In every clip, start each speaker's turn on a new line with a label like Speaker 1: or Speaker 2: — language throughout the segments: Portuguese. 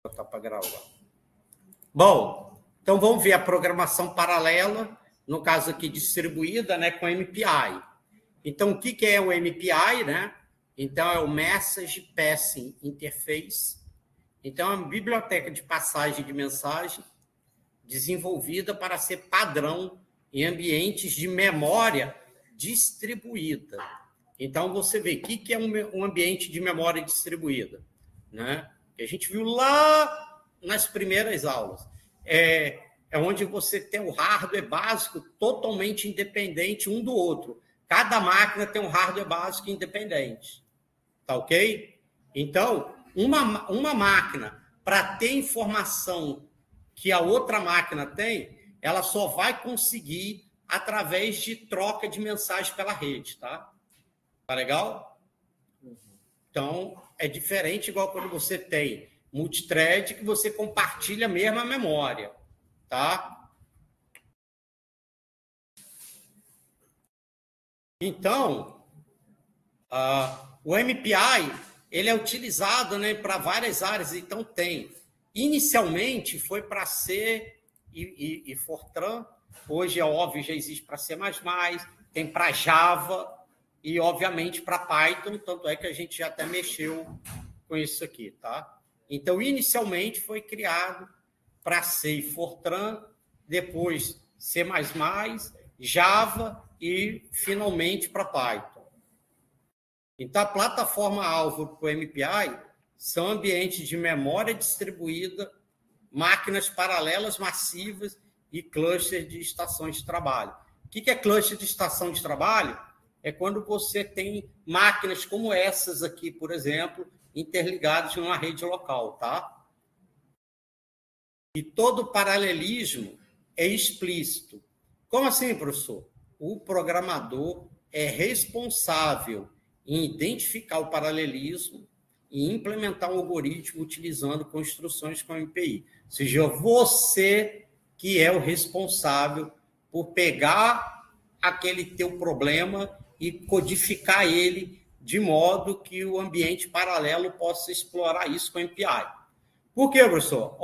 Speaker 1: Botar para gravar. Bom, então vamos ver a programação paralela, no caso aqui distribuída, né, com MPI. Então, o que é o MPI, né? Então, é o Message Passing Interface. Então, é uma biblioteca de passagem de mensagem desenvolvida para ser padrão em ambientes de memória distribuída. Então, você vê o que é um ambiente de memória distribuída, né? Que a gente viu lá nas primeiras aulas. É onde você tem o hardware básico totalmente independente um do outro. Cada máquina tem um hardware básico independente. Tá ok? Então, uma máquina, para ter informação que a outra máquina tem, ela só vai conseguir através de troca de mensagem pela rede, tá? Tá legal? Então, é diferente igual quando você tem multithread, que você compartilha a mesma memória, tá? Então, o MPI, ele é utilizado, né, para várias áreas, então tem. Inicialmente foi para C e Fortran, hoje é óbvio, já existe para C++, tem para Java e, obviamente, para Python, tanto é que a gente já até mexeu com isso aqui, tá? Então, inicialmente foi criado para C e Fortran, depois C++, Java e, finalmente, para Python. Então, a plataforma-alvo para o MPI são ambientes de memória distribuída, máquinas paralelas massivas e clusters de estações de trabalho. O que é cluster de estação de trabalho? É quando você tem máquinas como essas aqui, por exemplo, interligadas numa rede local, tá? E todo paralelismo é explícito. Como assim, professor? O programador é responsável em identificar o paralelismo e implementar um algoritmo utilizando construções com MPI. Ou seja, você que é o responsável por pegar aquele teu problema e codificar ele de modo que o ambiente paralelo possa explorar isso com MPI. Por quê, professor?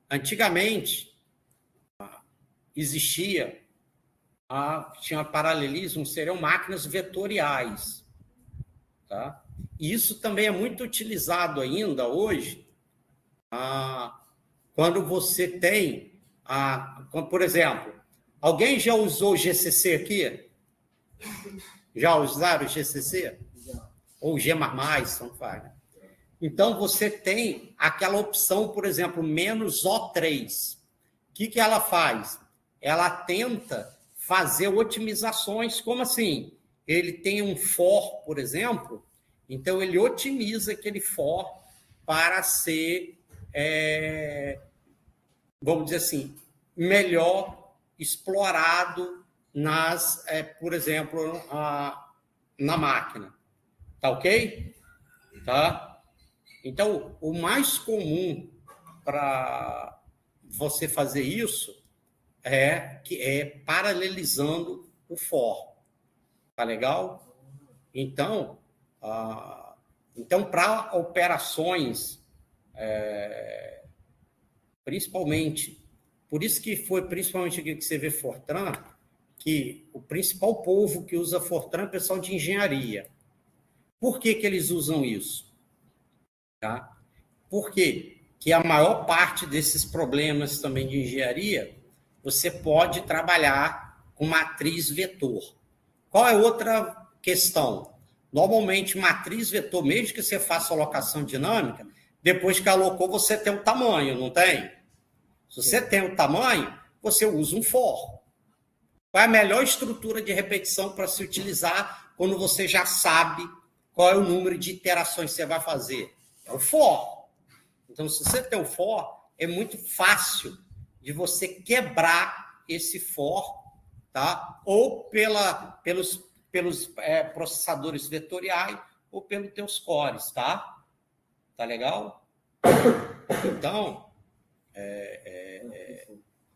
Speaker 1: Antigamente existia, tinha paralelismo, seriam máquinas vetoriais. Tá? E isso também é muito utilizado ainda hoje, quando você tem, por exemplo, alguém já usou o GCC aqui? Já usaram o GCC? Ou G++, não faz. Então, você tem aquela opção, por exemplo, -O3. O que ela faz? Ela tenta fazer otimizações, como assim? Ele tem um for, por exemplo, então ele otimiza aquele for para ser, vamos dizer assim, melhor explorado por exemplo, na máquina. Tá ok? Tá? Então, o mais comum para você fazer isso é paralelizando o for. Tá legal? Então, para operações, principalmente, por isso que foi principalmente aqui que você vê Fortran, que o principal povo que usa Fortran é o pessoal de engenharia. Por que eles usam isso? Tá? Por quê? Que a maior parte desses problemas também de engenharia, você pode trabalhar com matriz vetor. Qual é outra questão? Normalmente, matriz vetor, mesmo que você faça alocação dinâmica, depois que alocou, você tem o tamanho, não tem? Se você tem o tamanho, você usa um for. Qual é a melhor estrutura de repetição para se utilizar quando você já sabe qual é o número de iterações que você vai fazer? É o for. Então, se você tem o for, é muito fácil de você quebrar esse for, tá? Ou pelos processadores vetoriais ou pelos teus cores, tá? Tá legal? Então,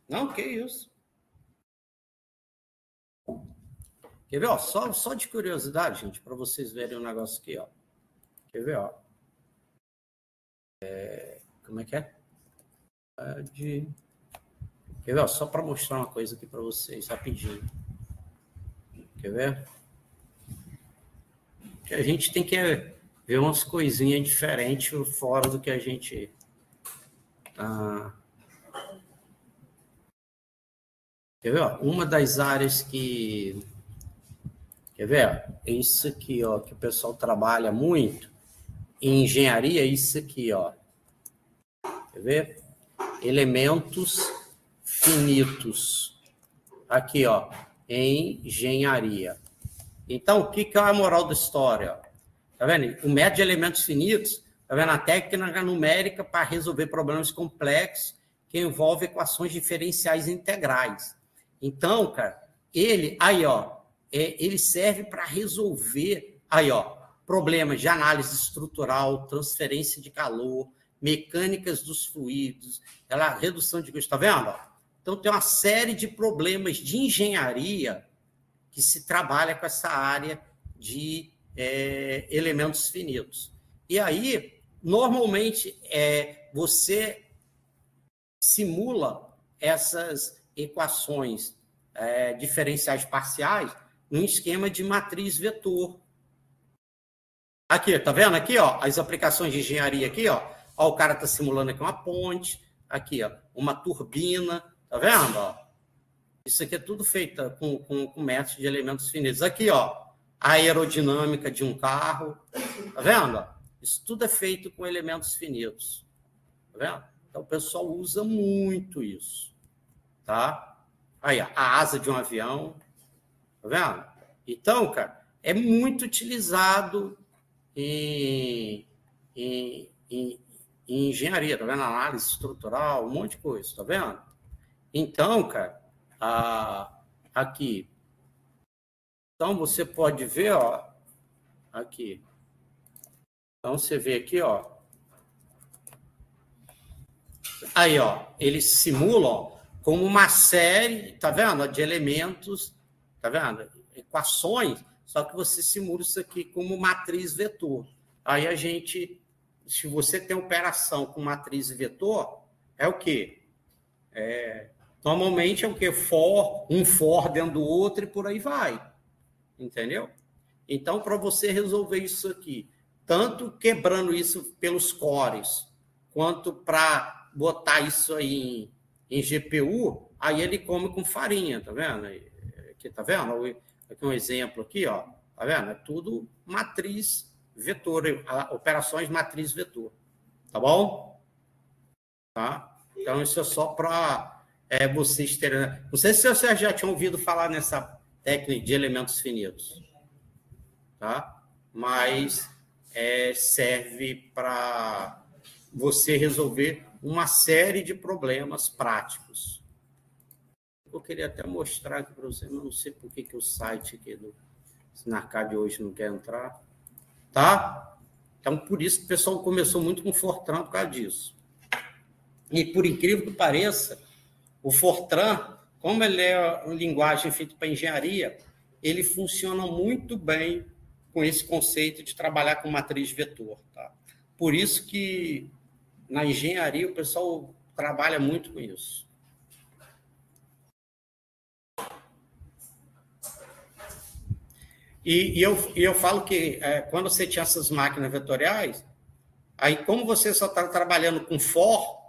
Speaker 1: não, que isso. Quer ver? Ó, só de curiosidade, gente, para vocês verem o negócio aqui. Ó. Quer ver? Ó. como é que é? Quer ver? Só para mostrar uma coisa aqui para vocês, rapidinho. Quer ver? Que a gente tem que ver umas coisinhas diferentes fora do que a gente... Quer ver? Uma das áreas que... Quer ver? É isso aqui, ó, que o pessoal trabalha muito. Em engenharia, é isso aqui, ó. Quer ver? Elementos finitos. Aqui, ó, em engenharia. Então, o que é a moral da história? Tá vendo? O método de elementos finitos, tá vendo? A técnica numérica para resolver problemas complexos que envolvem equações diferenciais integrais. Então, cara, ele serve para resolver, problemas de análise estrutural, transferência de calor, mecânicas dos fluidos, redução de custos, tá vendo? Então, tem uma série de problemas de engenharia que se trabalha com essa área de elementos finitos. E aí, normalmente, você simula essas equações diferenciais parciais num esquema de matriz vetor. Aqui, tá vendo? Aqui, ó, as aplicações de engenharia aqui, ó. Ó, o cara está simulando aqui uma ponte, aqui, ó, uma turbina, tá vendo? Ó? Isso aqui é tudo feito com métodos de elementos finitos. Aqui, ó, a aerodinâmica de um carro, tá vendo? Isso tudo é feito com elementos finitos, tá vendo? Então, o pessoal usa muito isso, tá? Aí, ó, a asa de um avião, tá vendo? Então, cara, é muito utilizado em engenharia, tá vendo? Análise estrutural, um monte de coisa, tá vendo? Então, cara, aqui. Então, você pode ver, ó, aqui. Então, você vê aqui, ó. Aí, ó, eles simulam como uma série, tá vendo? De elementos, tá vendo? Equações, só que você simula isso aqui como matriz vetor. Aí a gente, se você tem operação com matriz vetor, é o quê? Normalmente é o quê? Um for dentro do outro e por aí vai. Entendeu? Então, para você resolver isso aqui, tanto quebrando isso pelos cores, quanto para botar isso aí em GPU, aí ele come com farinha, tá vendo? Aqui, tá vendo? Aqui um exemplo aqui, ó. Tá vendo? É tudo matriz vetor, operações matriz vetor. Tá bom? Tá? Então, isso é só para vocês terem... Não sei se vocês já tinham ouvido falar nessa técnica de elementos finitos, tá? Mas serve para você resolver uma série de problemas práticos. Eu queria até mostrar aqui para você, mas não sei por que o site aqui do Sinarcad hoje não quer entrar, tá? Então, por isso que o pessoal começou muito com o Fortran por causa disso. E, por incrível que pareça, o Fortran, como ele é uma linguagem feita para engenharia, ele funciona muito bem com esse conceito de trabalhar com matriz vetor. Tá? Por isso que na engenharia o pessoal trabalha muito com isso. E eu falo que quando você tinha essas máquinas vetoriais, aí como você só está trabalhando com for,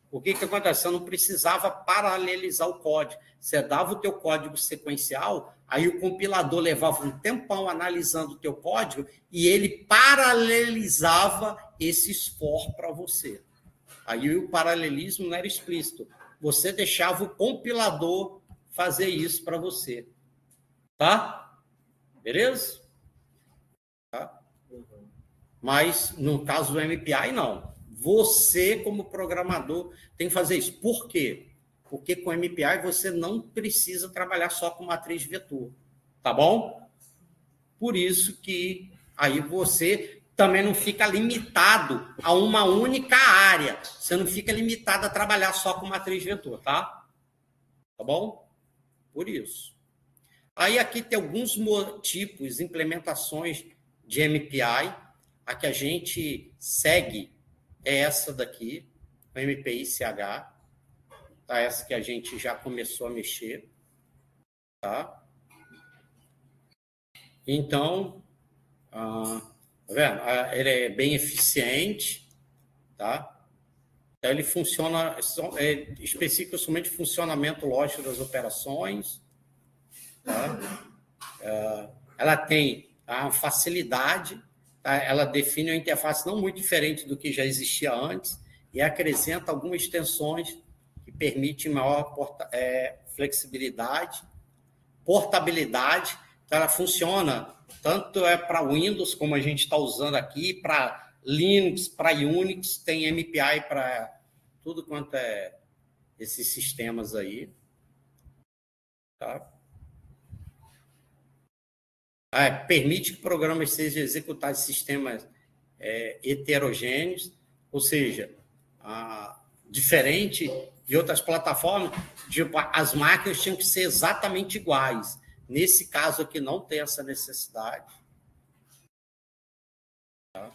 Speaker 1: o que acontece? Você não precisava paralelizar o código. Você dava o teu código sequencial, aí o compilador levava um tempão analisando o teu código e ele paralelizava esses for para você. Aí o paralelismo não era explícito. Você deixava o compilador fazer isso para você. Tá? Beleza? Tá? Mas, no caso do MPI, não. Você, como programador, tem que fazer isso. Por quê? Porque com MPI você não precisa trabalhar só com matriz vetor. Tá bom? Por isso que aí você também não fica limitado a uma única área. Você não fica limitado a trabalhar só com matriz vetor, tá? Tá bom? Por isso. Aí aqui tem alguns tipos, implementações de MPI. A que a gente segue é essa daqui, o MPI-CH, tá? Essa que a gente já começou a mexer, tá? Então, tá vendo? Ele é bem eficiente, tá? Então, ele funciona, específico somente funcionamento lógico das operações, tá? Ela tem a facilidade, tá? Ela define uma interface não muito diferente do que já existia antes e acrescenta algumas extensões que permitem maior flexibilidade, portabilidade. Então, ela funciona tanto para Windows, como a gente está usando aqui, para Linux, para Unix, tem MPI para tudo quanto é esses sistemas aí. Tá? Permite que programas sejam executados em sistemas heterogêneos, ou seja, diferente de outras plataformas, as máquinas tinham que ser exatamente iguais. Nesse caso aqui, não tem essa necessidade. Tá?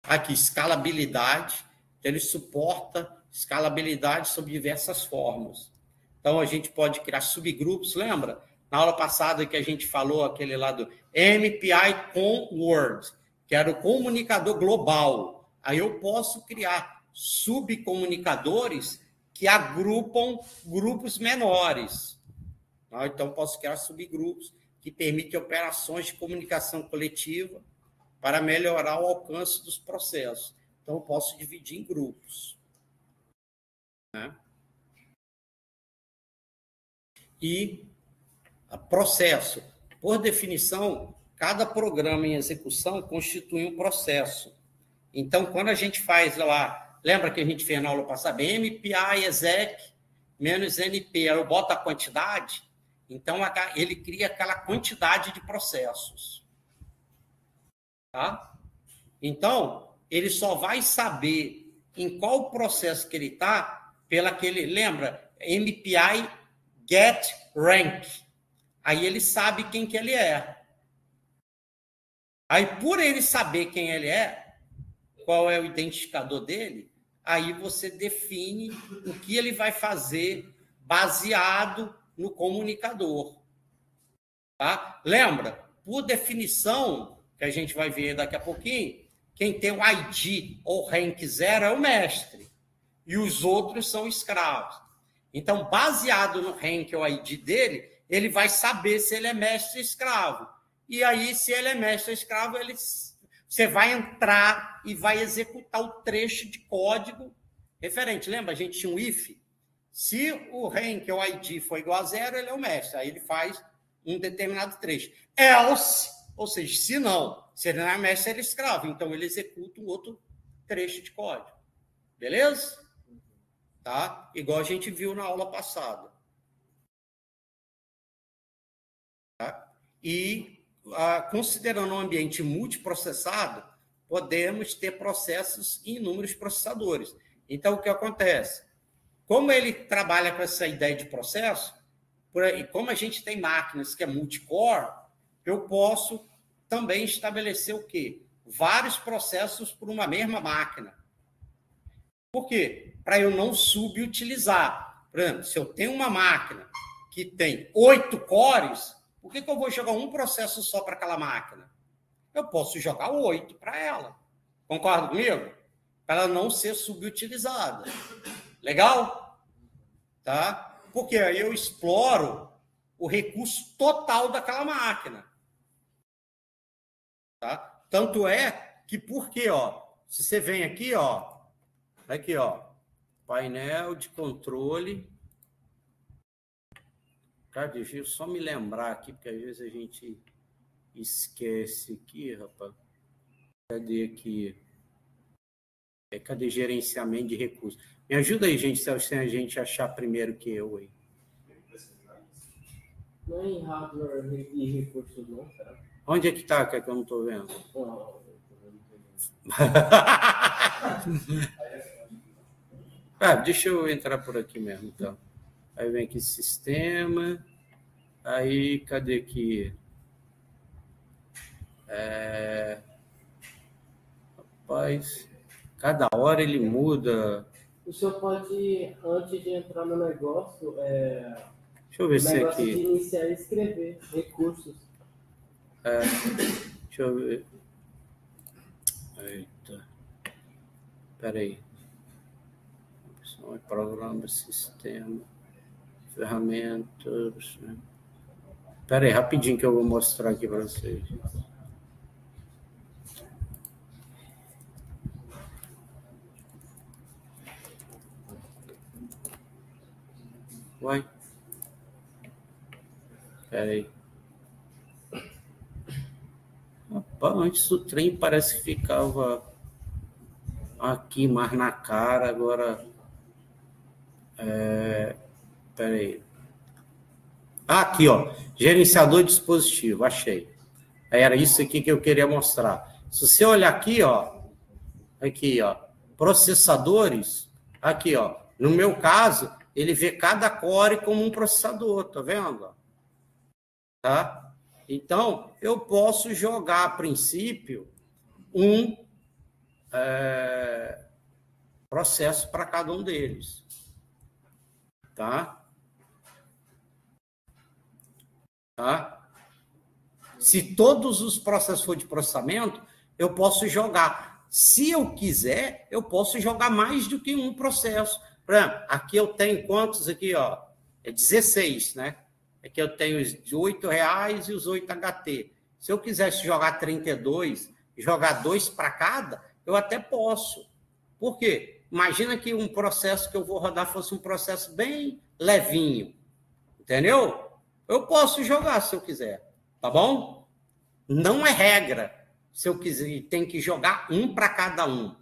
Speaker 1: Aqui, escalabilidade. Ele suporta escalabilidade sob diversas formas. Então, a gente pode criar subgrupos. Lembra? Na aula passada que a gente falou aquele lá do MPI com Word, que era o comunicador global. Aí eu posso criar subcomunicadores que agrupam grupos menores. Então, posso criar subgrupos que permitem operações de comunicação coletiva para melhorar o alcance dos processos. Então, eu posso dividir em grupos. Né? E processo. Por definição, cada programa em execução constitui um processo. Então, quando a gente faz lá, lembra que a gente fez na aula passada, MPI exec menos NP, eu boto a quantidade, então ele cria aquela quantidade de processos. Tá? Então, ele só vai saber em qual processo que ele está pela que ele, lembra, MPI get rank. Aí ele sabe quem que ele é. Aí, por ele saber quem ele é, qual é o identificador dele, aí você define o que ele vai fazer baseado no comunicador. Tá? Lembra? Por definição, que a gente vai ver daqui a pouquinho, quem tem o ID ou rank 0 é o mestre. E os outros são escravos. Então, baseado no rank ou ID dele, ele vai saber se ele é mestre ou escravo. E aí, se ele é mestre ou escravo, você vai entrar e vai executar o trecho de código referente. Lembra? A gente tinha um if. Se o rank ou ID for igual a 0, ele é o mestre. Aí ele faz um determinado trecho. Else, ou seja, se não, se ele não é mestre, ele é escravo. Então, ele executa um outro trecho de código. Beleza? Tá? Igual a gente viu na aula passada. Tá? E, considerando um ambiente multiprocessado, podemos ter processos em inúmeros processadores. Então, o que acontece? Como ele trabalha com essa ideia de processo, como a gente tem máquinas que é multicore, eu posso também estabelecer o quê? Vários processos por uma mesma máquina. Por quê? Para eu não subutilizar. Por exemplo, se eu tenho uma máquina que tem 8 cores, por que eu vou jogar um processo só para aquela máquina? Eu posso jogar 8 para ela. Concorda comigo? Para ela não ser subutilizada. Legal? Tá? Porque aí eu exploro o recurso total daquela máquina. Tá? Tanto é que, porque, ó, se você vem aqui, ó, painel de controle. Cara, deixa eu só me lembrar aqui, porque às vezes a gente esquece aqui, rapaz. Cadê aqui? Cadê gerenciamento de recursos? Me ajuda aí, gente, se a gente achar primeiro que eu aí.
Speaker 2: Não é em hardware e recursos, não, cara.
Speaker 1: Onde é que tá, que eu não estou vendo? Deixa eu entrar por aqui mesmo, então. Aí vem aqui sistema. Aí, cadê aqui? Rapaz, Cada hora ele muda.
Speaker 2: O senhor pode, antes de entrar no negócio,
Speaker 1: Deixa eu ver se
Speaker 2: negócio
Speaker 1: aqui.
Speaker 2: de iniciar e escrever recursos.
Speaker 1: Deixa eu ver. Eita. Peraí. Programa, sistema, ferramentas. Peraí, rapidinho que eu vou mostrar aqui para vocês. Vai. Peraí. Rapaz, antes o trem parece que ficava aqui mais na cara, agora. Peraí. Aqui, ó. Gerenciador de dispositivo, achei. Era isso aqui que eu queria mostrar. Se você olhar aqui, ó. Aqui, ó. Processadores. Aqui, ó. No meu caso, ele vê cada core como um processador, tá vendo? Tá? Então, eu posso jogar, a princípio, um processo para cada um deles. Tá? Tá? Se todos os processos for de processamento, eu posso jogar. Se eu quiser, eu posso jogar mais do que um processo. Por exemplo, aqui eu tenho quantos aqui, ó? É 16, né? Aqui eu tenho os de R$8 e os 8 HT. Se eu quisesse jogar 32, jogar 2 para cada, eu até posso. Por quê? Imagina que um processo que eu vou rodar fosse um processo bem levinho. Entendeu? Eu posso jogar se eu quiser. Tá bom? Não é regra. Se eu quiser, tem que jogar um para cada um.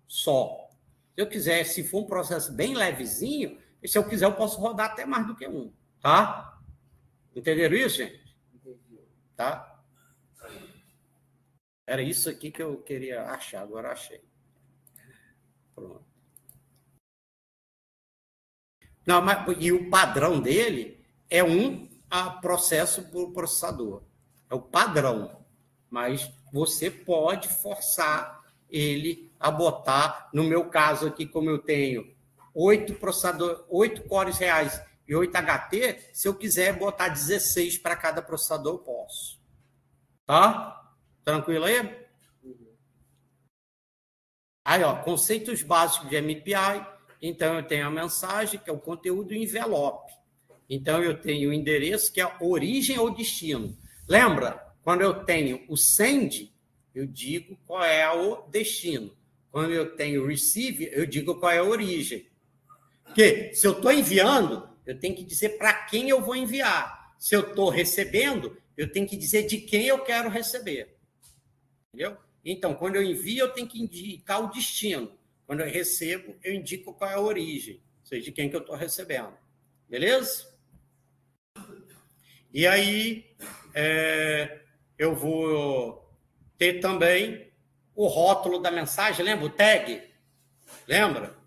Speaker 1: Só. Se eu quiser, se for um processo bem levezinho, se eu quiser, eu posso rodar até mais do que um. Tá? Entenderam isso, gente? Tá? Era isso aqui que eu queria achar, agora achei. Pronto. Não, mas, e o padrão dele é um processo por processador. É o padrão. Mas você pode forçar ele a botar, no meu caso aqui, como eu tenho 8 cores reais e 8 HT, se eu quiser botar 16 para cada processador, eu posso. Tá? Tranquilo aí? Aí, ó, conceitos básicos de MPI. Então, eu tenho a mensagem, que é o conteúdo envelope. Então, eu tenho o endereço, que é a origem ou destino. Lembra? Quando eu tenho o send, eu digo qual é o destino. Quando eu tenho o receive, eu digo qual é a origem. Porque se eu estou enviando, eu tenho que dizer para quem eu vou enviar. Se eu estou recebendo, eu tenho que dizer de quem eu quero receber. Entendeu? Então, quando eu envio, eu tenho que indicar o destino. Quando eu recebo, eu indico qual é a origem, ou seja, de quem que eu estou recebendo. Beleza? E aí, eu vou ter também o rótulo da mensagem, lembra? O tag? Lembra?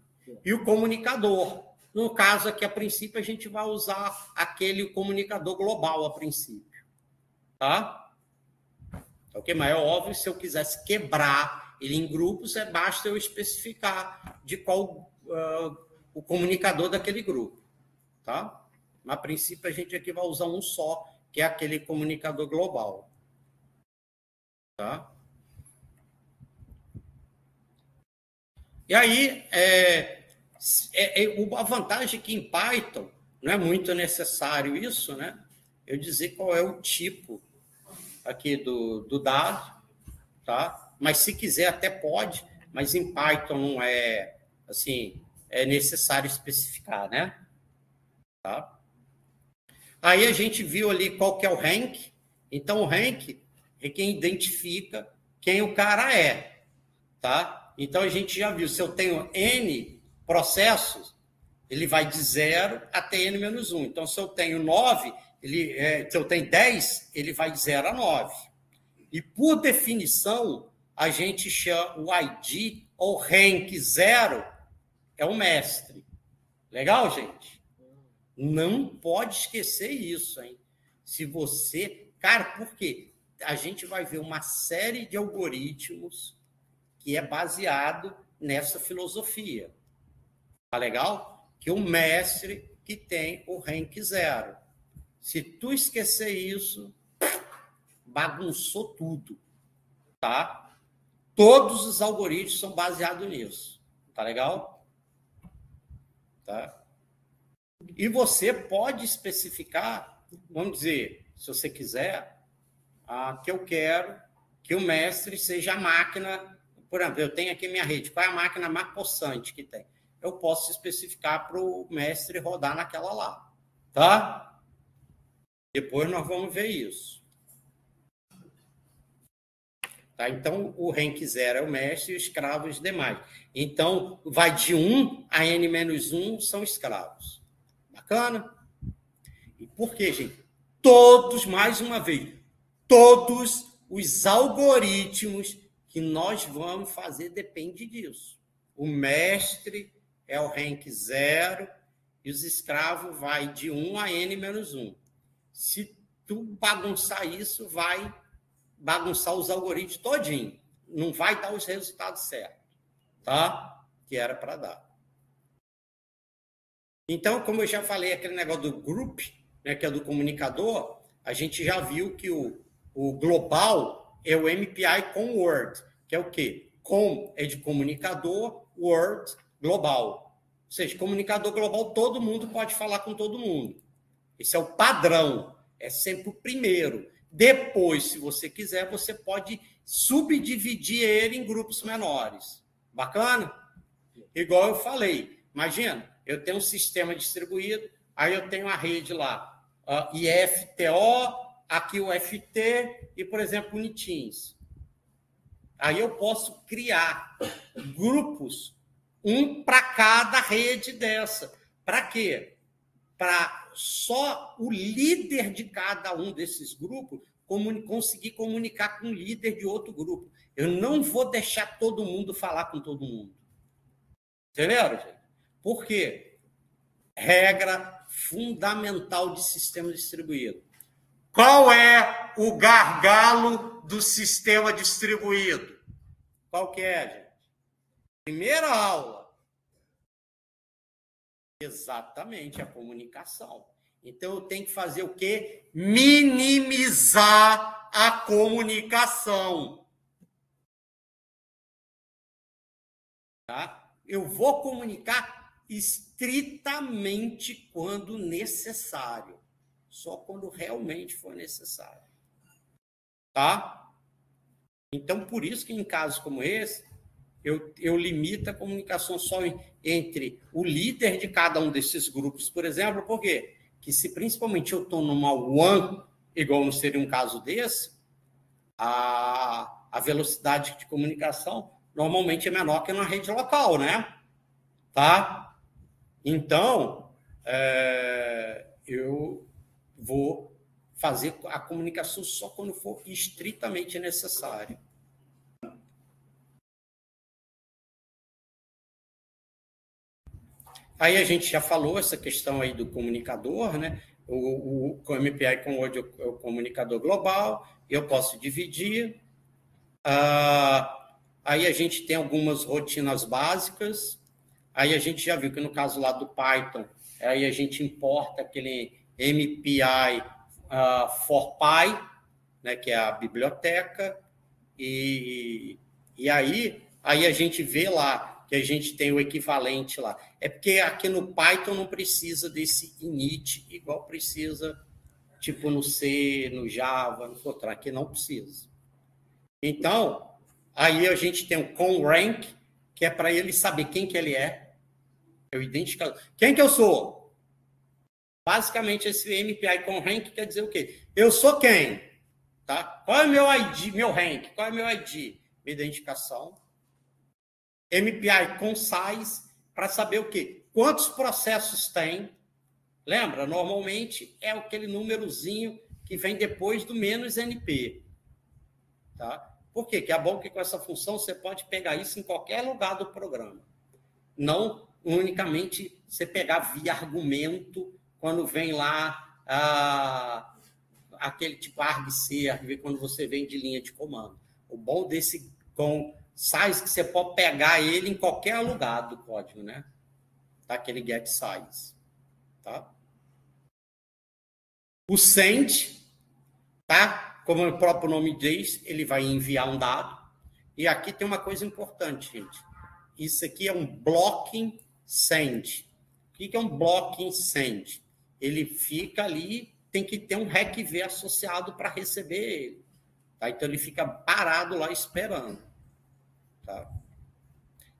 Speaker 1: E o comunicador. No caso aqui, a princípio, a gente vai usar aquele comunicador global, a princípio. Tá? Ok? Mas é óbvio, se eu quisesse quebrar ele em grupos, basta eu especificar de qual o comunicador daquele grupo. Tá? Mas, a princípio, a gente aqui vai usar um só, que é aquele comunicador global. Tá? E aí, a vantagem é que em Python não é muito necessário isso, né? Eu dizer qual é o tipo aqui do dado, tá? Mas se quiser até pode, mas em Python não é assim, é necessário especificar, né? Tá? Aí a gente viu ali qual que é o rank. Então o rank é quem identifica quem o cara é, tá? Então a gente já viu, se eu tenho N processos, ele vai de 0 até N-1. Então se eu tenho 9, se eu tenho 10, ele vai de 0 a 9. E, por definição, a gente chama o ID ou rank 0 é o mestre. Legal, gente? Não pode esquecer isso, hein? Se você... Cara, por quê? A gente vai ver uma série de algoritmos que é baseado nessa filosofia. Tá legal? Que o mestre que tem o rank 0. Se tu esquecer isso, bagunçou tudo, tá? Todos os algoritmos são baseados nisso. Tá legal? Tá? E você pode especificar, vamos dizer, se você quiser, que eu quero que o mestre seja a máquina. Por exemplo, eu tenho aqui minha rede. Qual é a máquina mais possante que tem? Eu posso especificar para o mestre rodar naquela lá. Tá? Depois nós vamos ver isso. Tá? Então, o rank 0 é o mestre e o escravo os demais. Então, vai de 1 a n-1 são escravos. Bacana? E por quê, gente? Todos, mais uma vez, todos os algoritmos que nós vamos fazer depende disso. O mestre é o rank 0 e os escravos vai de 1 a n-1. Se tu bagunçar isso, vai bagunçar os algoritmos todinho. Não vai dar os resultados certos, tá? Que era para dar. Então, como eu já falei, aquele negócio do group, né, que é do comunicador, a gente já viu que o global é o MPI com Word, que é o quê? Com é de comunicador, Word, global. Ou seja, comunicador global, todo mundo pode falar com todo mundo. Esse é o padrão, é sempre o primeiro. Depois, se você quiser, você pode subdividir ele em grupos menores. Bacana? Igual eu falei, imagina, eu tenho um sistema distribuído, aí eu tenho a rede lá, IFTO, aqui o FT e, por exemplo, Uniteams. Aí eu posso criar grupos, um para cada rede dessa. Para quê? Para só o líder de cada um desses grupos conseguir comunicar com o líder de outro grupo. Eu não vou deixar todo mundo falar com todo mundo. Entenderam, gente? Por quê? Regra fundamental de sistema distribuído. Qual é o gargalo do sistema distribuído? Qual que é, gente? Primeira aula. Exatamente, a comunicação. Então, eu tenho que fazer o quê? Minimizar a comunicação. Tá? Eu vou comunicar estritamente quando necessário. Só quando realmente for necessário. Tá? Então, por isso que em casos como esse, eu limito a comunicação só entre o líder de cada um desses grupos, por exemplo, por quê? Que se principalmente eu estou numa one, igual não seria um caso desse, a velocidade de comunicação normalmente é menor que na rede local, né? Tá? Então, eu vou fazer a comunicação só quando for estritamente necessário. Aí a gente já falou essa questão aí do comunicador, né? O MPI com Word é o comunicador global, eu posso dividir. Aí a gente tem algumas rotinas básicas. Aí a gente já viu que no caso lá do Python, aí a gente importa aquele MPI for Py, né, que é a biblioteca, e aí a gente vê lá que a gente tem o equivalente lá. É porque aqui no Python não precisa desse init, igual precisa, tipo no C, no Java, no Fortran. Aqui não precisa. Então, aí a gente tem o conrank, que é para ele saber quem que ele é. Eu identifico. Quem que eu sou? Basicamente, esse MPI conrank quer dizer o quê? Eu sou quem? Tá? Qual é o meu ID, meu rank? Qual é o meu ID? Minha identificação. MPI com size, para saber o quê? Quantos processos tem? Lembra? Normalmente é aquele númerozinho que vem depois do menos NP. Tá? Por quê? Que é bom que com essa função você pode pegar isso em qualquer lugar do programa. Não unicamente você pegar via argumento quando vem lá aquele tipo argc, quando você vem de linha de comando. O bom desse com size que você pode pegar ele em qualquer lugar do código, né? Tá? Aquele get size. Tá? O send, tá? Como o próprio nome diz, ele vai enviar um dado. E aqui tem uma coisa importante, gente. Isso aqui é um blocking send. O que é um blocking send? Ele fica ali, tem que ter um REC-V associado para receber ele. Tá? Então, ele fica parado lá esperando. Tá?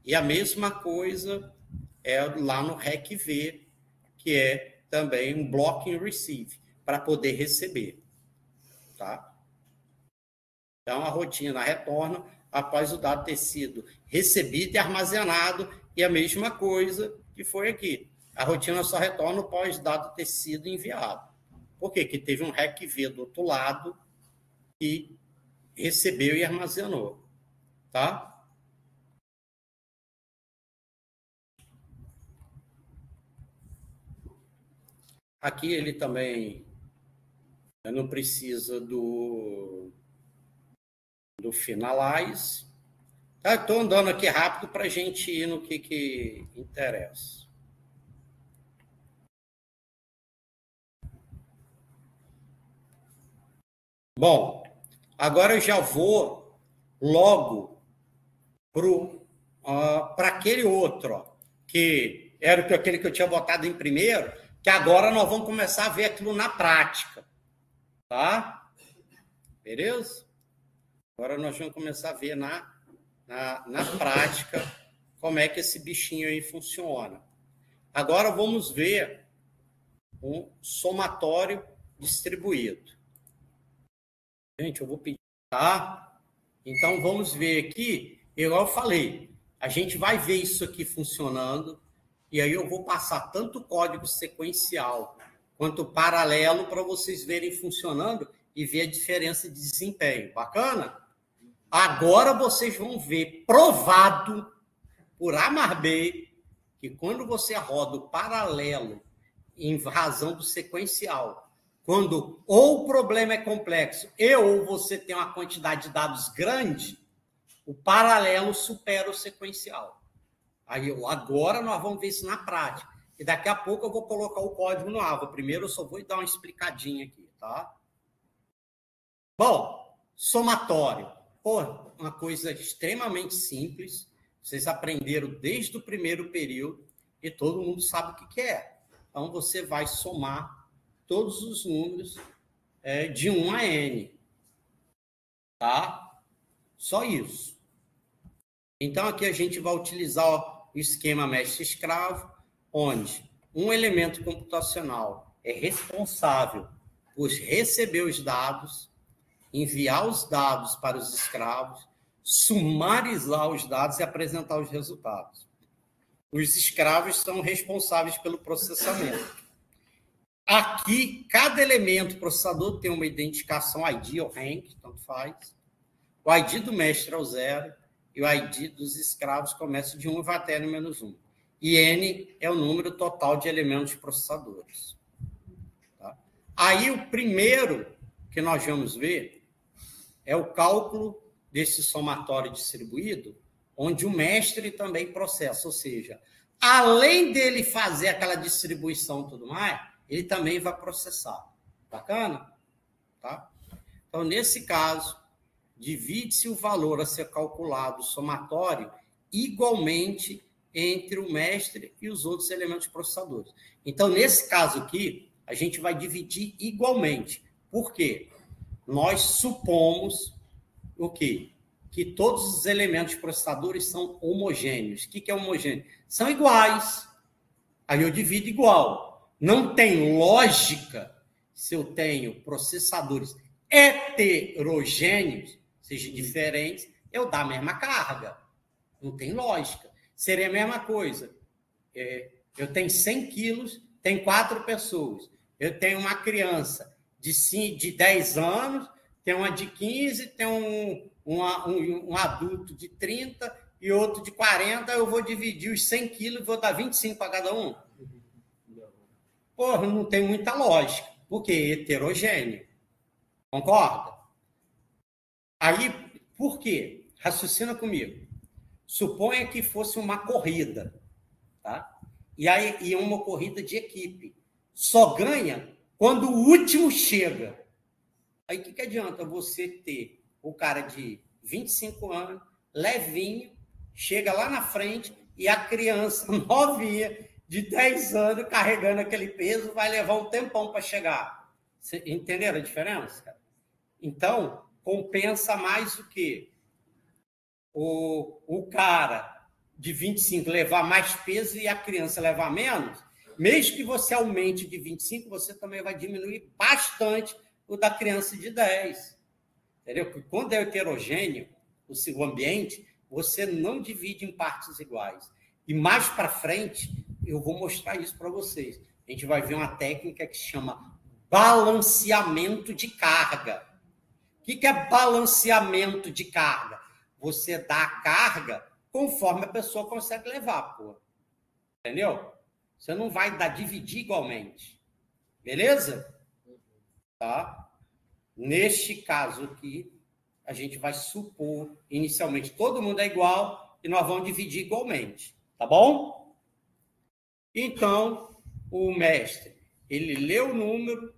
Speaker 1: E a mesma coisa é lá no REC-V, que é também um blocking receive, para poder receber. Tá? Então, a rotina retorna após o dado ter sido recebido e armazenado, e a mesma coisa que foi aqui. A rotina só retorna após o dado ter sido enviado. Por quê? Porque teve um REC-V do outro lado que recebeu e armazenou. Tá? Aqui ele também não precisa do finalize. Tá? Estou andando aqui rápido para a gente ir no que interessa. Bom, agora eu já vou logo para aquele outro, ó, que era aquele que eu tinha botado em primeiro, que agora nós vamos começar a ver aquilo na prática. Tá? Beleza? Agora nós vamos começar a ver na prática como é que esse bichinho aí funciona. Agora vamos ver um somatório distribuído. Gente, eu vou pedir, tá? Então vamos ver aqui, igual eu falei, a gente vai ver isso aqui funcionando, e aí eu vou passar tanto o código sequencial quanto o paralelo para vocês verem funcionando e ver a diferença de desempenho. Bacana? Agora vocês vão ver provado por A mais B que quando você roda o paralelo em razão do sequencial, quando ou o problema é complexo ou você tem uma quantidade de dados grande, o paralelo supera o sequencial. Aí agora nós vamos ver isso na prática. E daqui a pouco eu vou colocar o código no AVA. Primeiro eu só vou dar uma explicadinha aqui, tá? Bom, somatório. Pô, uma coisa extremamente simples. Vocês aprenderam desde o primeiro período e todo mundo sabe o que é. Então, você vai somar todos os números de 1 a n. Tá? Só isso. Então, aqui a gente vai utilizar o esquema mestre-escravo, onde um elemento computacional é responsável por receber os dados, enviar os dados para os escravos, sumarizar os dados e apresentar os resultados. Os escravos são responsáveis pelo processamento. Aqui, cada elemento processador tem uma identificação ID ou rank, tanto faz. O ID do mestre é o 0 e o ID dos escravos começa de 1 e vai até n-1. E n é o número total de elementos processadores. Tá? Aí, o primeiro que nós vamos ver é o cálculo desse somatório distribuído, onde o mestre também processa, ou seja, além dele fazer aquela distribuição e tudo mais, ele também vai processar. Bacana? Tá? Então, nesse caso, divide-se o valor a ser calculado somatório igualmente entre o mestre e os outros elementos processadores. Então, nesse caso aqui, a gente vai dividir igualmente. Por quê? Nós supomos o quê? Que todos os elementos processadores são homogêneos. O que é homogêneo? São iguais. Aí eu divido igual. Não tem lógica se eu tenho processadores heterogêneos, sejam diferentes, eu dar a mesma carga. Não tem lógica. Seria a mesma coisa. Eu tenho 100 quilos, tem 4 pessoas. Eu tenho uma criança de 10 anos, tem uma de 15, tem um adulto de 30 e outro de 40, eu vou dividir os 100 quilos e vou dar 25 para cada um. Porra, não tem muita lógica, porque é heterogêneo. Concorda? Aí, por quê? Raciocina comigo. suponha que fosse uma corrida, tá? E aí uma corrida de equipe. Só ganha quando o último chega. Aí o que adianta você ter o cara de 25 anos, levinho, chega lá na frente e a criança novinha de 10 anos carregando aquele peso vai levar um tempão para chegar. Entenderam a diferença, cara? Então, compensa mais o quê? O cara de 25 levar mais peso e a criança levar menos, mesmo que você aumente de 25, você também vai diminuir bastante o da criança de 10. Entendeu? Porque quando é heterogêneo o seu ambiente, você não divide em partes iguais. E mais para frente, eu vou mostrar isso para vocês. A gente vai ver uma técnica que se chama balanceamento de carga. O que é balanceamento de carga? Você dá a carga conforme a pessoa consegue levar, pô. Entendeu? Você não vai dividir igualmente. Beleza? Tá? Neste caso aqui, a gente vai supor, inicialmente, todo mundo é igual e nós vamos dividir igualmente. Tá bom? Então, o mestre, ele lê o número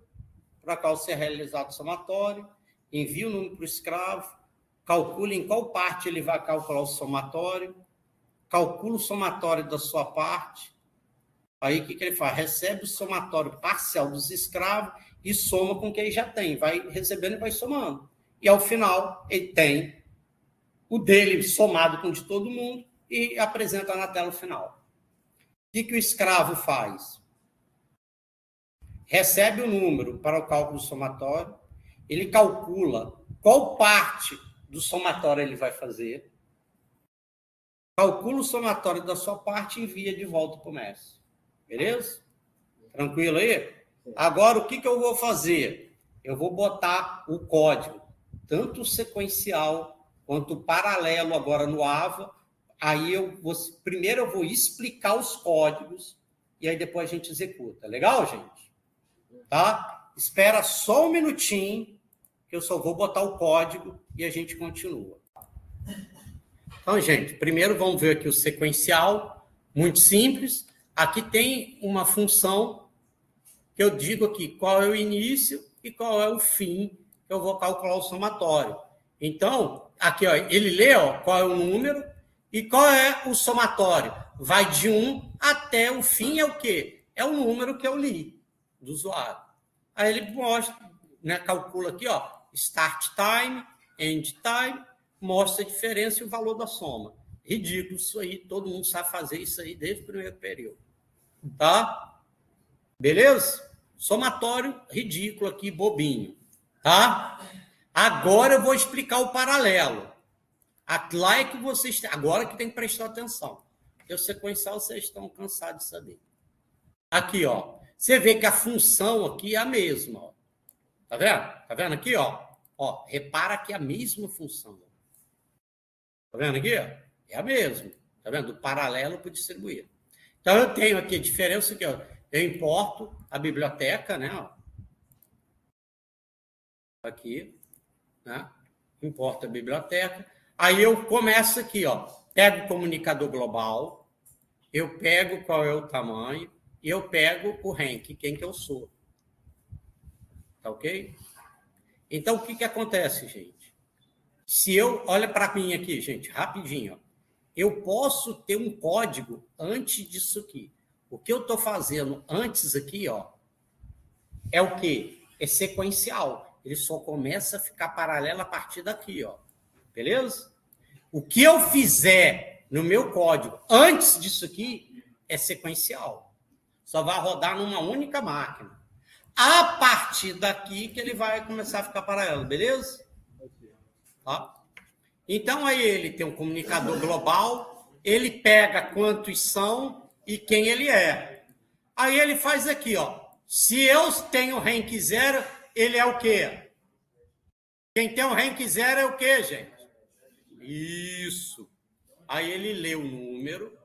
Speaker 1: para qual ser realizado o somatório, envia o número para o escravo, calcula em qual parte ele vai calcular o somatório, calcula o somatório da sua parte. Aí, o que ele faz? Recebe o somatório parcial dos escravos e soma com o que ele já tem. Vai recebendo e vai somando. E, ao final, ele tem o dele somado com o de todo mundo e apresenta na tela final. O que o escravo faz? Recebe o número para o cálculo somatório, ele calcula qual parte do somatório ele vai fazer, calcula o somatório da sua parte e envia de volta para o mestre. Beleza? Tranquilo aí? Agora, o que eu vou fazer? Eu vou botar o código, tanto o sequencial quanto o paralelo agora no AVA. Aí primeiro eu vou explicar os códigos e aí depois a gente executa. Legal, gente? Tá? Espera só um minutinho que eu só vou botar o código e a gente continua. Então, gente, primeiro vamos ver aqui o sequencial, muito simples. Aqui tem uma função que eu digo aqui qual é o início e qual é o fim que eu vou calcular o somatório. Então, aqui, ó, ele lê qual é o número e qual é o somatório. Vai de 1 até o fim, é o quê? É o número que eu li do usuário. Aí ele mostra, né, calcula aqui, ó, start time, end time, mostra a diferença e o valor da soma. Ridículo isso aí, todo mundo sabe fazer isso aí desde o primeiro período. Tá? Beleza? Somatório ridículo aqui, bobinho. Tá? Agora eu vou explicar o paralelo. Lá é que vocês... Agora que tem que prestar atenção. Porque o sequencial vocês estão cansados de saber. Aqui, ó. Você vê que a função aqui é a mesma. Ó. Tá vendo? Tá vendo aqui, ó? Ó, repara que é a mesma função. Tá vendo aqui? É a mesma. Tá vendo? Do paralelo para o distribuído. Então, eu tenho aqui a diferença que eu importo a biblioteca, né? Ó. Aqui, né? Importo a biblioteca. Aí eu começo aqui, ó. Pego o comunicador global, eu pego qual é o tamanho, e eu pego o rank, quem que eu sou. Tá ok? Então, o que acontece, gente? Se eu... Olha para mim aqui, gente, rapidinho. Ó. Eu posso ter um código antes disso aqui. O que eu estou fazendo antes aqui, ó, é o quê? É sequencial. Ele só começa a ficar paralelo a partir daqui, ó. Beleza? O que eu fizer no meu código antes disso aqui é sequencial. Só vai rodar numa única máquina. A partir daqui que ele vai começar a ficar paralelo, beleza? Tá? Então, aí ele tem um comunicador global, ele pega quantos são e quem ele é. Aí ele faz aqui, ó. Se eu tenho rank 0, ele é o quê? Quem tem um rank 0 é o quê, gente? Isso. Aí ele lê o número,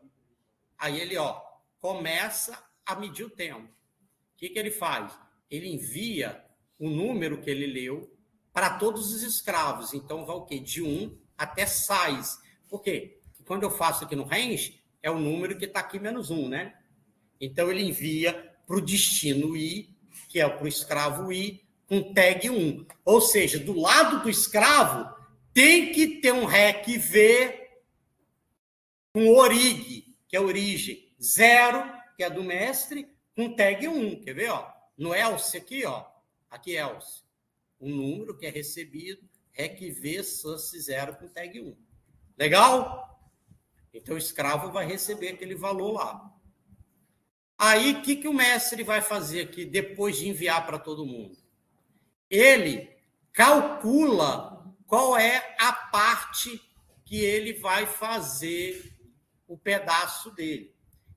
Speaker 1: aí ele, ó, começa a medir o tempo. O que ele faz? Ele envia o número que ele leu para todos os escravos. Então, vai o quê? De 1 até 6. Por quê? O quando eu faço aqui no range, é o número que está aqui menos 1, né? Então, ele envia para o destino I, que é para o escravo I, com tag 1. Ou seja, do lado do escravo, tem que ter um REC V com orig, que é origem, 0, que é do mestre, com tag 1. Quer ver? Ó? No else aqui, ó, aqui else. Um número que é recebido, REC V sus 0 com tag 1. Legal? Então, o escravo vai receber aquele valor lá. Aí, o que o mestre vai fazer aqui, depois de enviar para todo mundo? Ele calcula qual é a parte que ele vai fazer o pedaço dele.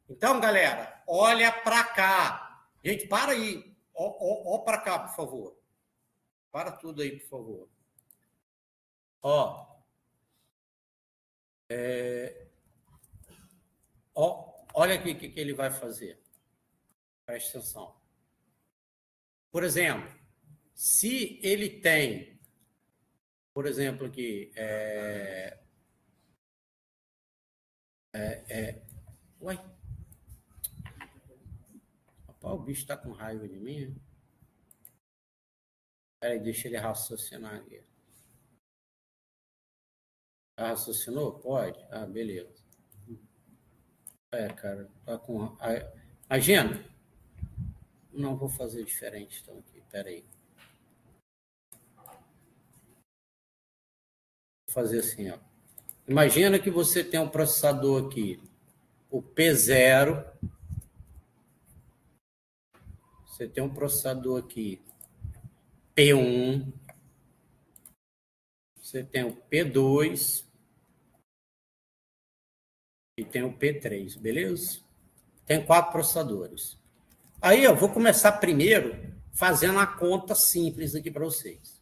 Speaker 1: Então, galera, olha para cá. Gente, para aí. Ó para cá, por favor. Para tudo aí, por favor. Ó. Olha aqui o que ele vai fazer. Preste atenção. Por exemplo, se ele tem, por exemplo, aqui, ué? Rapaz, o bicho está com raiva de mim. Peraí, deixa ele raciocinar aqui. Raciocinou? Pode? Ah, beleza. Cara, tá com... Imagina. Não, vou fazer diferente, então, aqui. Peraí. Vou fazer assim, ó. Imagina que você tem um processador aqui, o P0. Você tem um processador aqui, P1. Você tem o P2 e tem o P3, beleza? Tem 4 processadores. Aí eu vou começar primeiro fazendo a conta simples aqui para vocês.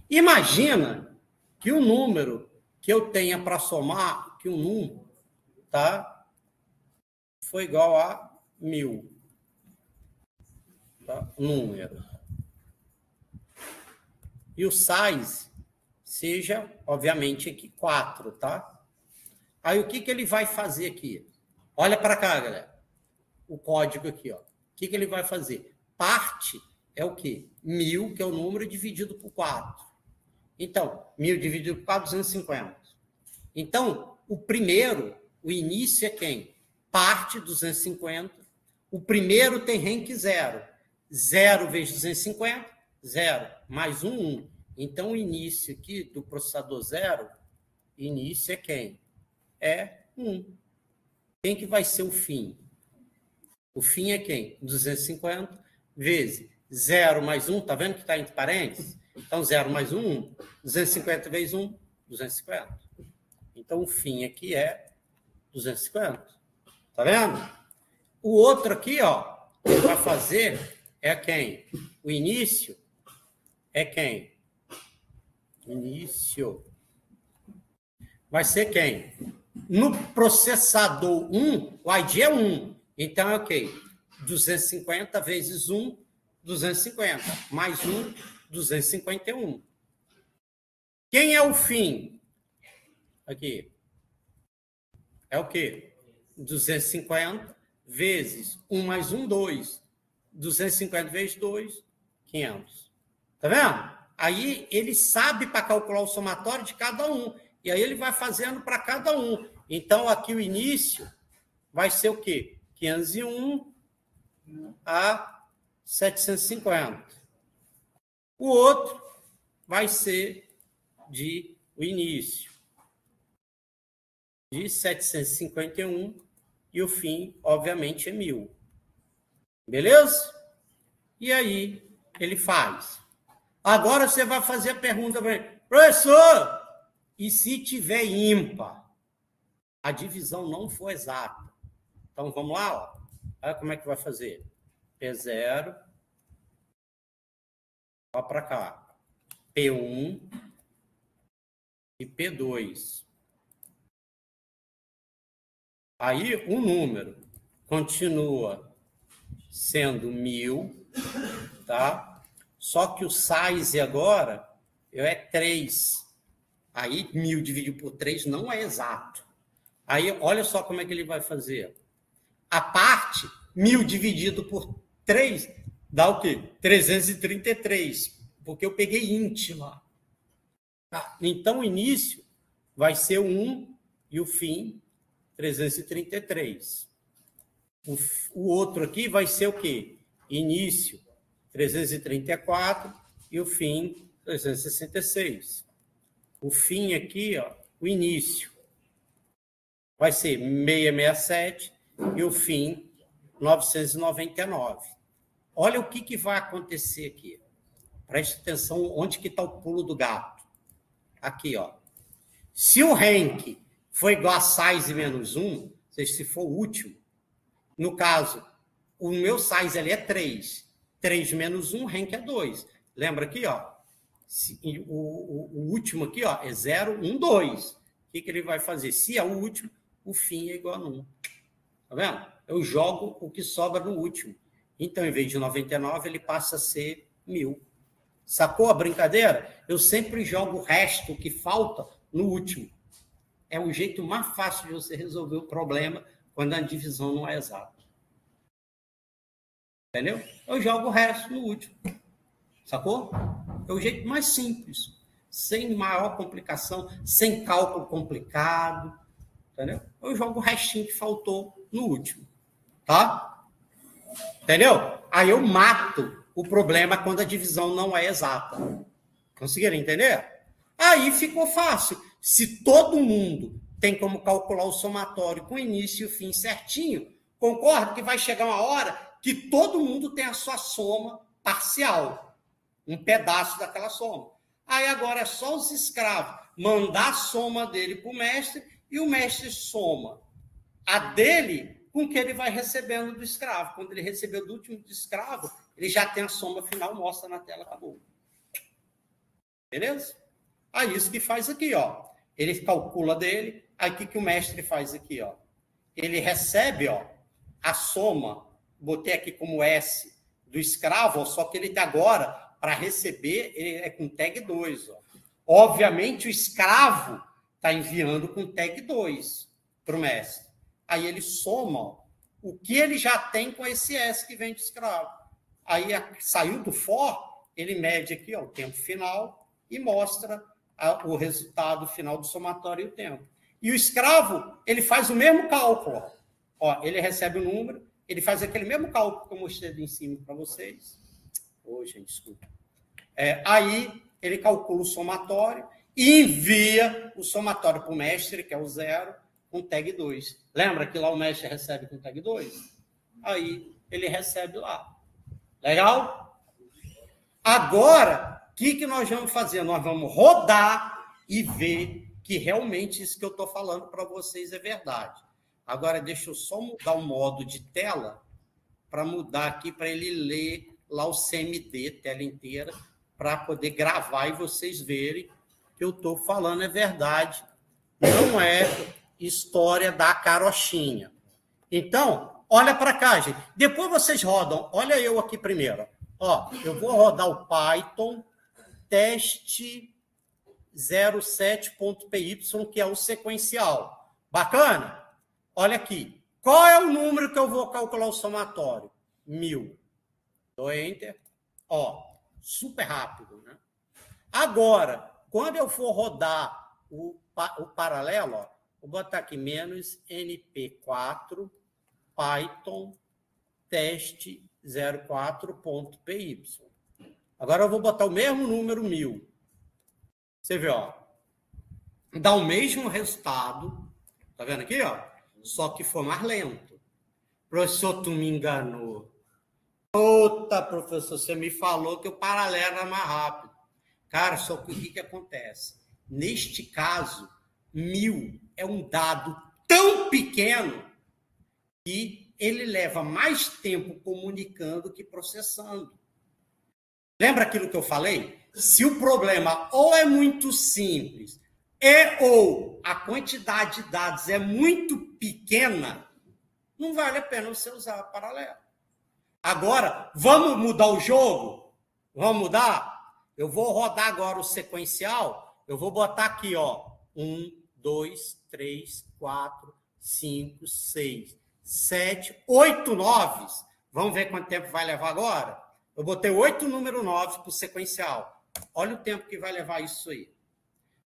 Speaker 1: Imagina que o número que eu tenha para somar, que o número, tá? Foi igual a 1000. Tá? Número. E o size seja, obviamente, aqui 4, tá? Aí o que ele vai fazer aqui? Olha para cá, galera. O código aqui, ó. O que ele vai fazer? Parte é o quê? 1000, que é o número, dividido por 4. Então, 1000 dividido por 4, 250. Então, o primeiro, o início é quem? Parte, 250. O primeiro tem rank 0. 0 vezes 250, 0. Mais 1. Então, o início aqui do processador 0, início é quem? É 1. Quem que vai ser o fim? O fim é quem? 250 vezes 0 mais 1, tá vendo que está entre parênteses? Então, 0 mais 1, 250 vezes 1, 250. Então, o fim aqui é 250. Tá vendo? O outro aqui, ó, que ele vai fazer é quem? O início é quem? Início. Vai ser quem? No processador 1, o ID é 1. Então, é o quê? 250 vezes 1, 250. Mais 1, 251. Quem é o fim? Aqui. É o quê? 250 vezes 1 mais 1, 2. 250 vezes 2, 500. Tá vendo? Aí ele sabe para calcular o somatório de cada um. E aí ele vai fazendo para cada um. Então, aqui o início vai ser o quê? 501 a 750. O outro vai ser de o início de 751 e o fim, obviamente, é 1000. Beleza? E aí ele faz. Agora você vai fazer a pergunta para ele. Professor, e se tiver ímpar? A divisão não for exata. Então, vamos lá, ó. Olha como é que vai fazer. P0. Ó para cá. P1 e P2. Aí, o número continua sendo 1000, tá? Só que o size agora é 3. Aí, 1000 dividido por 3 não é exato. Aí, olha só como é que ele vai fazer. A parte 1000 dividido por 3 dá o quê? 333, porque eu peguei int lá. Então, o início vai ser 1 e o fim 333. O outro aqui vai ser o quê? Início 334 e o fim 366. O fim aqui, ó, o início vai ser 667 e o fim 999. Olha o que vai acontecer aqui. Preste atenção onde que está o pulo do gato. Aqui, ó. Se o rank for igual a size menos 1, se for o último, no caso, o meu size ali é 3. 3 menos 1, rank é 2. Lembra aqui, ó? O último aqui, ó, é 0, 1, 2. O que ele vai fazer? Se é o último, o fim é igual a 1. Tá vendo? Eu jogo o que sobra no último. Então, em vez de 99, ele passa a ser 1000. Sacou a brincadeira? Eu sempre jogo o resto que falta no último. É o jeito mais fácil de você resolver o problema quando a divisão não é exata. Entendeu? Eu jogo o resto no último. Sacou? É o jeito mais simples. Sem maior complicação, sem cálculo complicado. Entendeu? Eu jogo o restinho que faltou no último. Tá? Entendeu? Aí eu mato o problema quando a divisão não é exata. Conseguiram entender? Aí ficou fácil. Se todo mundo tem como calcular o somatório com início e o fim certinho, concordo que vai chegar uma hora que todo mundo tem a sua soma parcial. Um pedaço daquela soma. Aí agora é só os escravos mandar a soma dele para o mestre e o mestre soma a dele com o que ele vai recebendo do escravo. Quando ele recebeu do último do escravo, ele já tem a soma final, mostra na tela, acabou. Beleza? Aí isso que faz aqui, ó. Ele calcula dele, aí o que o mestre faz aqui, ó? Ele recebe, ó, a soma, botei aqui como S do escravo, ó, só que ele agora, para receber, ele é com tag 2, ó. Obviamente, o escravo está enviando com tag 2 para o mestre. Aí ele soma, ó, o que ele já tem com esse S que vem de escravo. Aí saiu do for, ele mede aqui, ó, o tempo final e mostra o resultado final do somatório e o tempo. E o escravo, ele faz o mesmo cálculo. Ó, ele recebe o número, ele faz aquele mesmo cálculo que eu mostrei ali em cima para vocês. Gente, desculpa. Aí ele calcula o somatório e envia o somatório para o mestre, que é o 0, com tag 2. Lembra que lá o mestre recebe com tag 2? Aí ele recebe lá. Legal? Agora, o que nós vamos fazer? Nós vamos rodar e ver que realmente isso que eu estou falando para vocês é verdade. Agora, deixa eu só mudar o modo de tela para mudar aqui, para ele ler lá o CMD, tela inteira, para poder gravar e vocês verem que eu estou falando é verdade. Não é história da carochinha. Então, olha para cá, gente. Depois vocês rodam. Olha eu aqui primeiro. Ó, eu vou rodar o Python teste 07.py, que é o sequencial. Bacana? Olha aqui. Qual é o número que eu vou calcular o somatório? 1000. Dou Enter. Ó, super rápido, né? Agora, quando eu for rodar o paralelo, ó, vou botar aqui menos np4 Python teste 04.py. Agora eu vou botar o mesmo número 1000. Você vê, ó. Dá o mesmo resultado. Tá vendo aqui, ó? Só que foi mais lento. Professor, tu me enganou. Outra, professor, você me falou que o paralelo era mais rápido. Cara, só que o que acontece? Neste caso, 1000 é um dado tão pequeno que ele leva mais tempo comunicando que processando. Lembra aquilo que eu falei? Se o problema ou é muito simples ou a quantidade de dados é muito pequena, não vale a pena você usar paralelo. Agora, vamos mudar o jogo? Vamos mudar? Eu vou rodar agora o sequencial. Eu vou botar aqui, ó, 1, 2, 3, 4, 5, 6, 7, 8 noves. Vamos ver quanto tempo vai levar agora? Eu botei 8 número 9 para o sequencial. Olha o tempo que vai levar isso aí.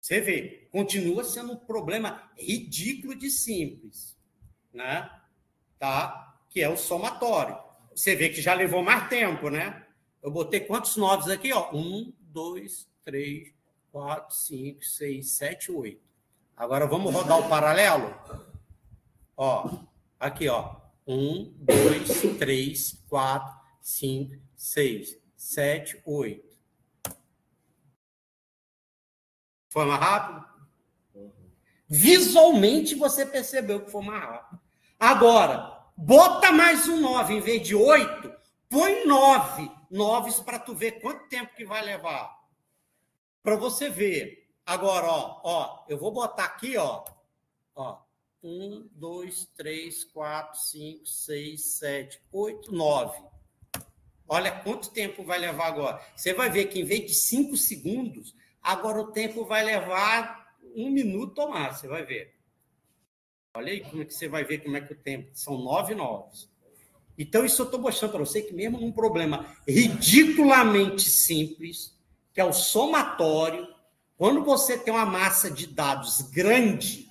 Speaker 1: Você vê, continua sendo um problema ridículo de simples, né? Tá? Que é o somatório. Você vê que já levou mais tempo, né? Eu botei quantos noves aqui? Ó? 1, 2, 3, 4, 5, 6, 7, 8. Agora vamos rodar o paralelo? Ó, aqui, ó. 1, 2, 3, 4, 5, 6, 7, 8. Foi mais rápido? Visualmente você percebeu que foi mais rápido. Agora, bota mais um 9 em vez de 8, põe 9 noves para tu ver quanto tempo que vai levar. Para você ver. Agora, ó, eu vou botar aqui, ó. 1, 2, 3, 4, 5, 6, 7, 8, 9. Olha quanto tempo vai levar agora. Você vai ver que em vez de 5 segundos, agora o tempo vai levar 1 minuto ou mais. Você vai ver. Olha aí como é que você vai ver como é que o tempo. São 9 noves. Então, isso eu estou mostrando para você que mesmo num problema ridiculamente simples, que é o somatório, quando você tem uma massa de dados grande,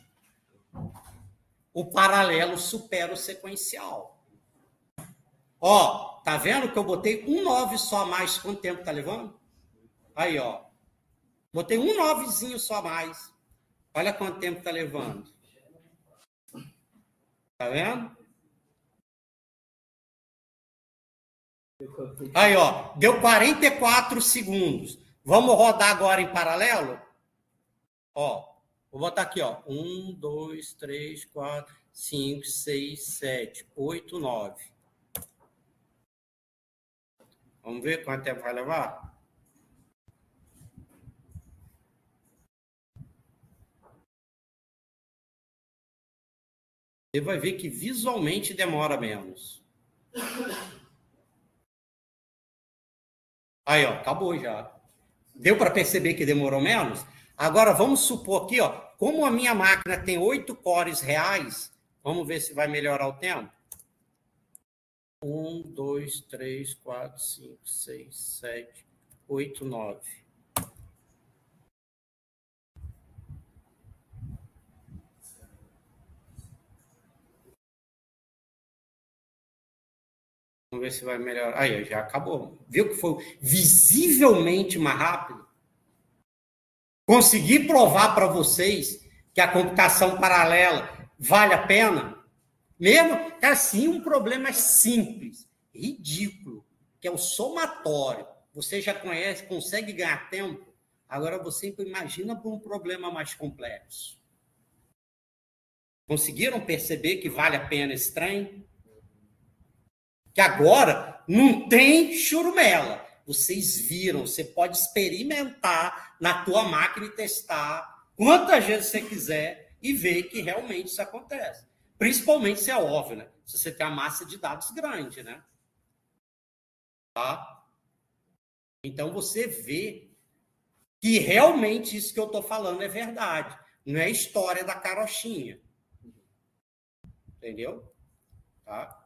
Speaker 1: o paralelo supera o sequencial. Ó, tá vendo que eu botei um 9 só a mais? Quanto tempo tá levando? Aí, ó. Botei um 9zinho só a mais. Olha quanto tempo tá levando. Tá vendo? Aí, ó. Deu 44 segundos. Vamos rodar agora em paralelo? Ó. Vou botar aqui, ó. 1, 2, 3, 4, 5, 6, 7, 8, 9. Vamos ver quanto tempo vai levar? Você vai ver que visualmente demora menos. Aí, ó, acabou já. Deu para perceber que demorou menos? Agora, vamos supor aqui, ó, como a minha máquina tem 8 cores reais, vamos ver se vai melhorar o tempo. 1, 2, 3, 4, 5, 6, 7, 8, 9. Vamos ver se vai melhorar. Aí, já acabou. Viu que foi visivelmente mais rápido? Consegui provar para vocês que a computação paralela vale a pena? Mesmo que assim um problema simples, ridículo, que é o somatório. Você já conhece, consegue ganhar tempo. Agora você imagina para um problema mais complexo. Conseguiram perceber que vale a pena esse trem? Que agora não tem churumela. Vocês viram, você pode experimentar na tua máquina e testar quantas vezes você quiser e ver que realmente isso acontece. Principalmente se é óbvio, né? Se você tem uma massa de dados grande, né? Tá? Então você vê que realmente isso que eu estou falando é verdade. Não é história da carochinha. Entendeu? Tá?